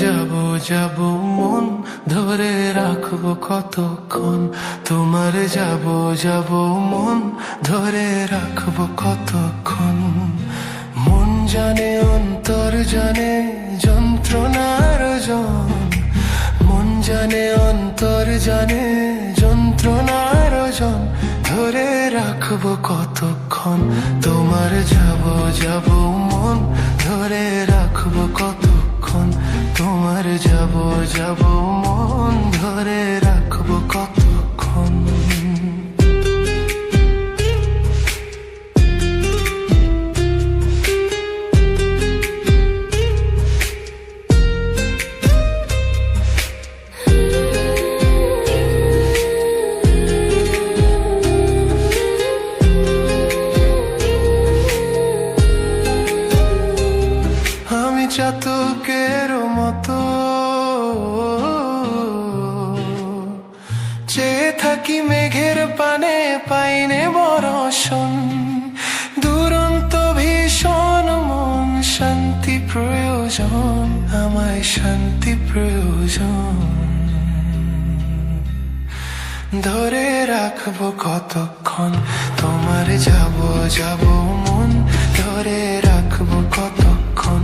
যাব যাব মন ধরে রাখবো কতক্ষণ, তোমার যাব যাব মন ধরে রাখবো কতক্ষণ। মন জানে অন্তর জানে যন্ত্রণার জন, মন জানে অন্তর জানে যন্ত্রণার জন, ধরে রাখবো কতক্ষণ, তোমার যাব যাব মন ধরে রাখবো কতক্ষণ, তোমার যাব যাব মন ধরে রাখবো কতক্ষণ। আমি চাতকের মতো চেয়ে থাকি মেঘের পানে, পাইনে বরষণ, দুরন্ত ভীষণ মন শান্তি প্রয়োজন, আমায় শান্তি প্রয়োজন, ধরে রাখবো কতক্ষণ, তোমার যাব যাব মন ধরে রাখবো কতক্ষণ।